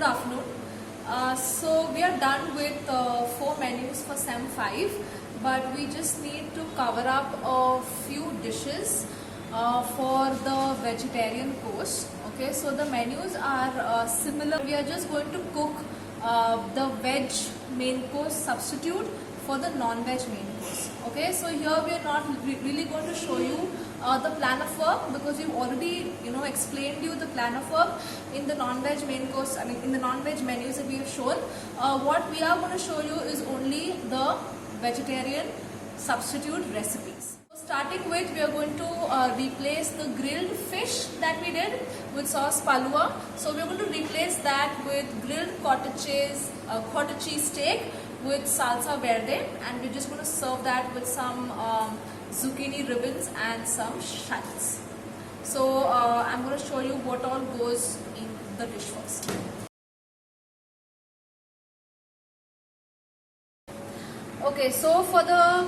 Good afternoon. So we are done with 4 menus for Sem 5, but we just need to cover up a few dishes for the vegetarian course. Okay, so the menus are similar. We are just going to cook the veg main course substitute for the non-veg main course. Okay, so here we are not really going to show you the plan of work, because we've already explained you the plan of work in the non-veg main course. I mean, in the non-veg menus that we have shown. What we are going to show you is only the vegetarian substitute recipes. Starting with, we are going to replace the grilled fish that we did with sauce palua. So we are going to replace that with grilled cottage cheese steak with salsa verde, and we're just going to serve that with some zucchini ribbons and some shallots. So I'm going to show you what all goes in the dish first. Okay, so for the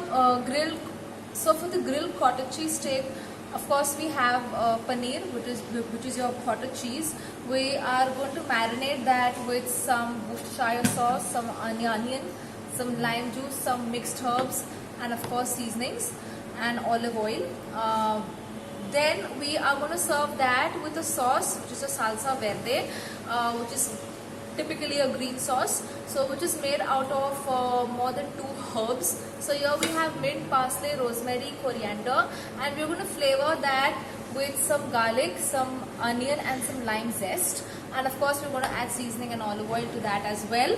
grilled cottage cheese steak, of course we have paneer, which is your cottage cheese. We are going to marinate that with some Worcestershire sauce, some onion, some lime juice, some mixed herbs, and of course seasonings and olive oil. Then we are going to serve that with a sauce, which is a salsa verde, which is typically a green sauce, so which is made out of more than 2 herbs. So here we have mint, parsley, rosemary, coriander, and we're going to flavor that with some garlic, some onion, and some lime zest. And of course we're going to add seasoning and olive oil to that as well.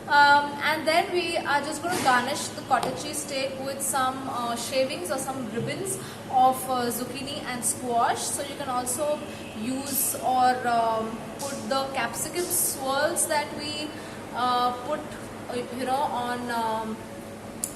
And then we are just going to garnish the cottage cheese steak with some shavings or some ribbons of zucchini and squash. So you can also use or put the capsicum swirls that we put on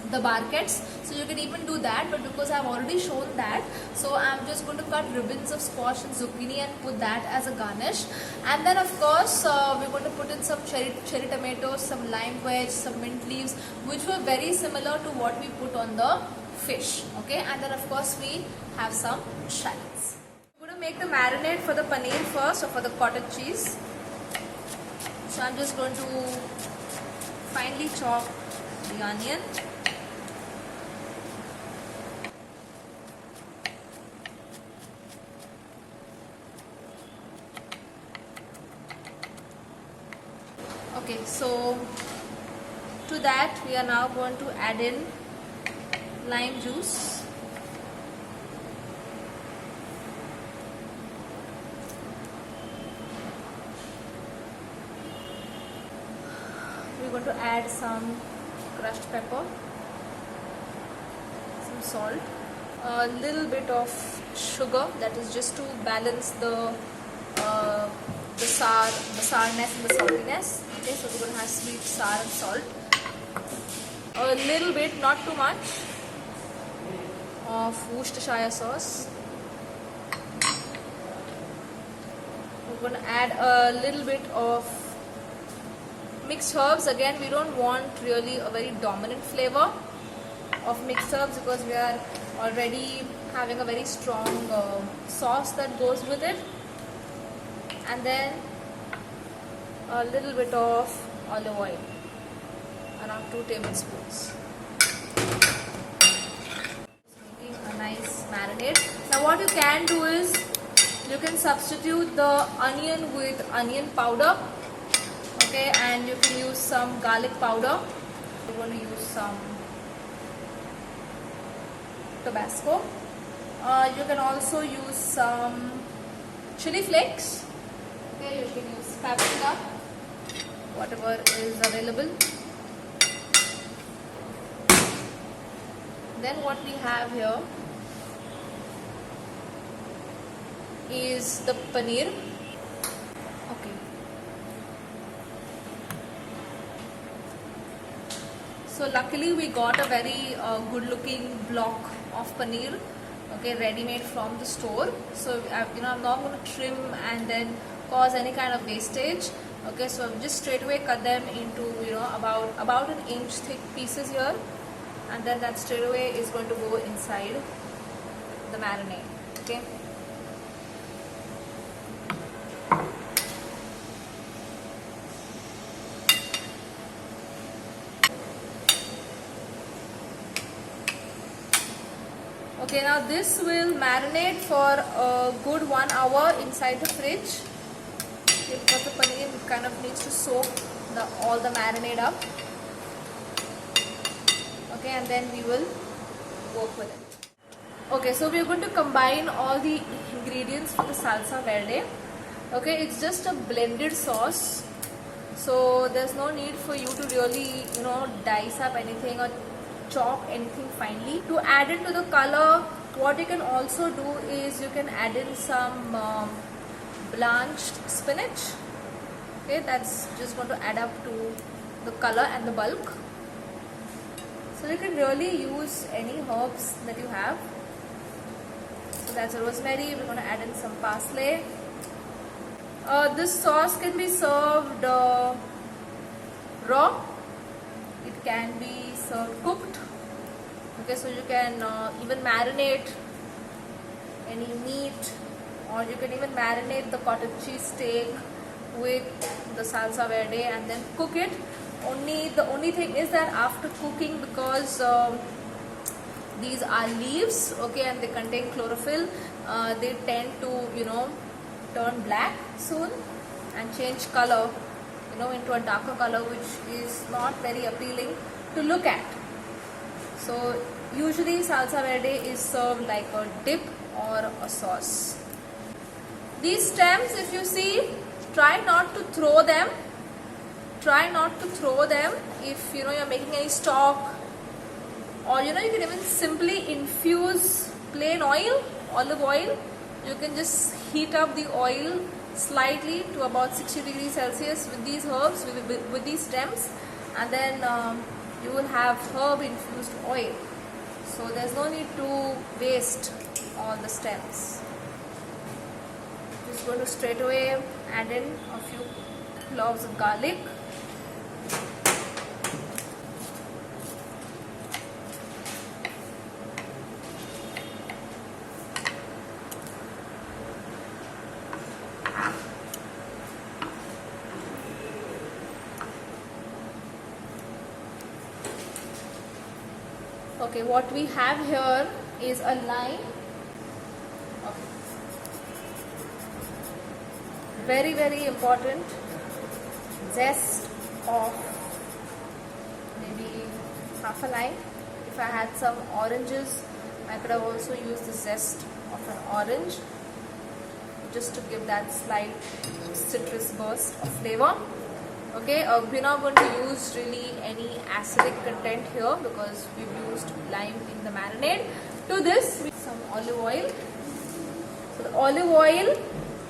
the barquettes. So you can even do that, but because I've already shown that, so I'm just going to cut ribbons of squash and zucchini and put that as a garnish. And then of course we're going to put in some cherry tomatoes, some lime wedge, some mint leaves, which were very similar to what we put on the fish. Okay, and then of course we have some shallots. I'm going to make the marinade for the paneer first, or for the cottage cheese. So I'm just going to finely chop the onion. Okay, so to that we are now going to add in lime juice. We're going to add some crushed pepper, some salt, a little bit of sugar, that is just to balance the sourness and the saltiness. Okay, so we're going to have sweet, sour and salt. A little bit, not too much, of Worcestershire sauce. We're going to add a little bit of mixed herbs. Again, we don't want really a very dominant flavor of mixed herbs, because we are already having a very strong sauce that goes with it. And then a little bit of olive oil, around 2 tablespoons. Making a nice marinade. Now what you can do is, you can substitute the onion with onion powder. Okay, and you can use some garlic powder. We're going to use some Tabasco. You can also use some chili flakes. Okay, you can use paprika, whatever is available. Then what we have here is the paneer. Okay. So luckily we got a very good looking block of paneer, okay, ready made from the store. So I'm not going to trim and then cause any kind of wastage. Okay, so I've just straight away cut them into about an inch thick pieces here, and then that straight away is going to go inside the marinade. Okay. Okay, now this will marinate for a good 1 hour inside the fridge. Okay, because the paneer kind of needs to soak all the marinade up. Okay, and then we will work with it. Okay, so we are going to combine all the ingredients for the salsa verde. Okay, it's just a blended sauce, so there's no need for you to really, dice up anything or chop anything finely. To add into the color, what you can also do is you can add in some blanched spinach. Okay, that's just going to add up to the color and the bulk. So you can really use any herbs that you have. So that's a rosemary. We're going to add in some parsley. This sauce can be served raw. It can be served cooked. Okay, so you can even marinate any meat, or you can even marinate the cottage cheese steak with the salsa verde and then cook it. The only thing is that after cooking, because these are leaves, okay, and they contain chlorophyll, they tend to turn black soon and change color into a darker color, which is not very appealing to look at. So usually salsa verde is served like a dip or a sauce. These stems, if you see, try not to throw them. Try not to throw them if you're making any stock, or you can even simply infuse plain oil, olive oil. You can just heat up the oil slightly to about 60 degrees Celsius with these herbs, with these stems, and then you will have herb infused oil. So there's no need to waste all the stems. Just going to straight away add in a few cloves of garlic. Okay, what we have here is a lime. Okay. Very, very important. Zest of maybe half a lime. If I had some oranges, I could have also used the zest of an orange, just to give that slight citrus burst of flavor. Okay, we're not going to use really any acidic content here because we've used lime in the marinade. To this, some olive oil. So the olive oil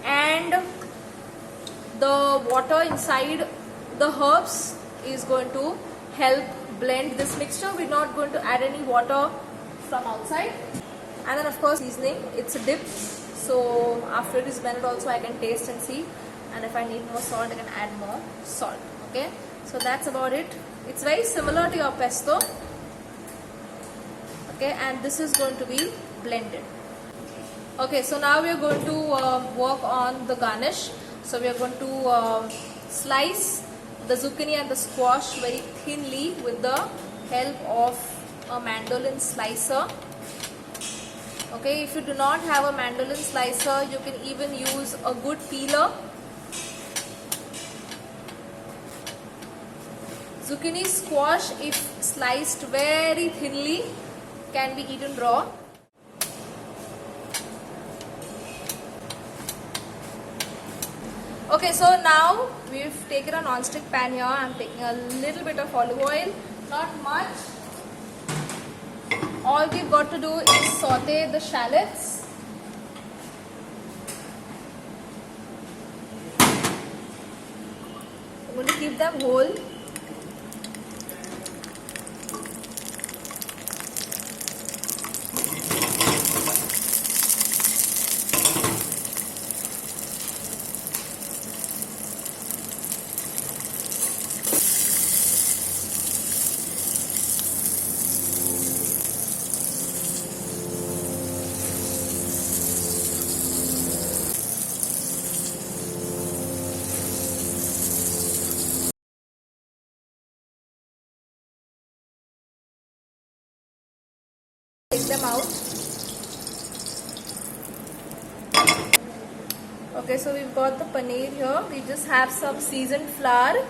and the water inside the herbs is going to help blend this mixture. We're not going to add any water from outside. And then of course seasoning, it's a dip. So after it is blended also I can taste and see. And if I need more salt, I can add more salt. Okay, so that's about it. It's very similar to your pesto. Okay, and this is going to be blended. Okay, so now we are going to work on the garnish. So we are going to slice the zucchini and the squash very thinly with the help of a mandolin slicer. Okay, if you do not have a mandolin slicer, you can even use a good peeler. Zucchini squash, if sliced very thinly, can be eaten raw. Okay, so now we've taken a non-stick pan here. I'm taking a little bit of olive oil, not much. All we've got to do is saute the shallots. I'm going to keep them whole. Take them out. Okay, so we've got the paneer here. We just have some seasoned flour.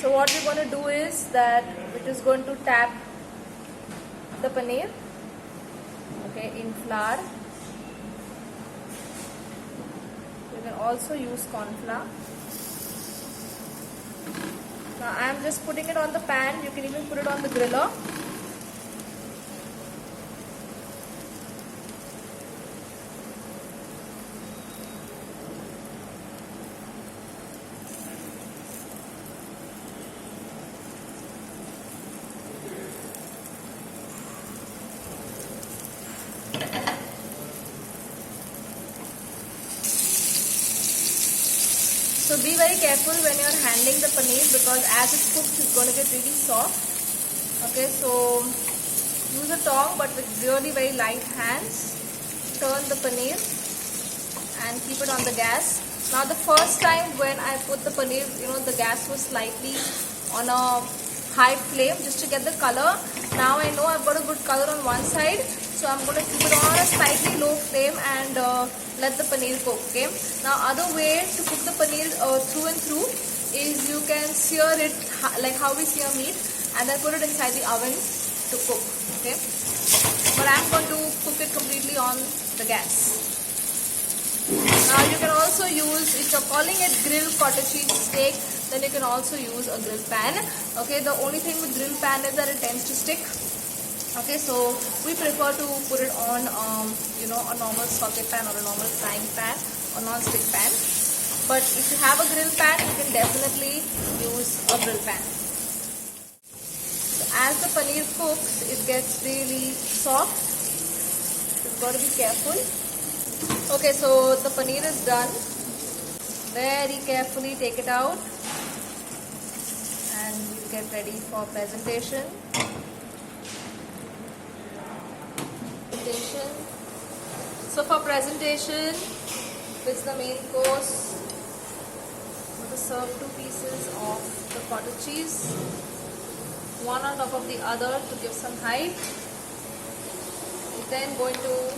So what we're going to do is that we're just going to tap the paneer, okay, in flour. You can also use corn flour. Now I am just putting it on the pan. You can even put it on the griller. So be very careful when you are handling the paneer, because as it cooks it's going to get really soft. Okay, so use a tong but with really very light hands. Turn the paneer and keep it on the gas. Now the first time when I put the paneer, the gas was slightly on a high flame just to get the color. Now I know I've got a good color on one side, so I'm going to keep it on a slightly low flame and let the paneer cook. Okay. Now other way to cook the paneer through and through is you can sear it like how we sear meat and then put it inside the oven to cook. Okay. But I'm going to cook it completely on the gas. Now you can also use, if you're calling it grilled cottage cheese steak, then you can also use a grill pan. Okay, the only thing with grill pan is that it tends to stick. Okay, so we prefer to put it on a normal saute pan or a normal frying pan or non-stick pan. But if you have a grill pan, you can definitely use a grill pan. So as the paneer cooks, it gets really soft. You've got to be careful. Okay, so the paneer is done. Very carefully take it out and you get ready for presentation. So for presentation, it's the main course. I'm going to serve 2 pieces of the cottage cheese, one on top of the other to give some height. Then going to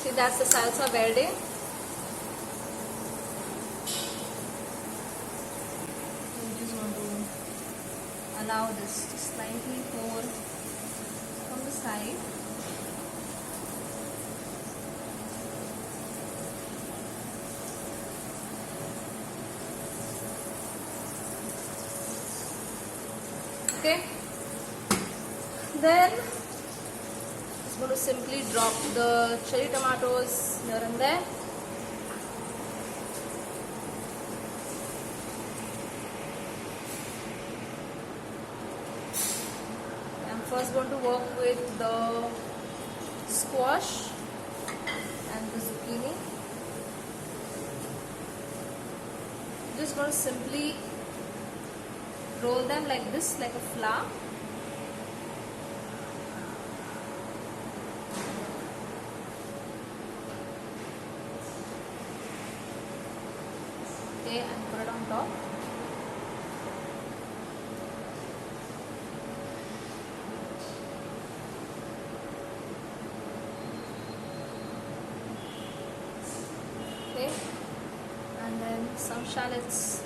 see, that's the salsa verde. I'm just going to allow this to slightly pour from the side. Okay. Then just going to simply drop the cherry tomatoes here and there. I'm first going to work with the squash and the zucchini. Just going to simply roll them like this, like a flower. Okay, and put it on top. Okay, and then some shallots.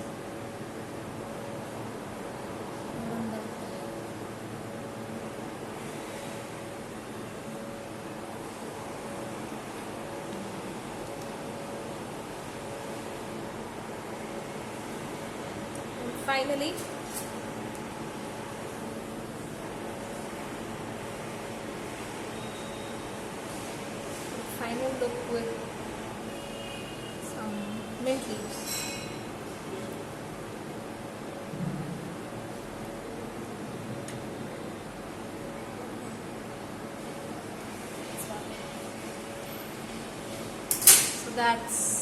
Finally, final look with some mint leaves. So that's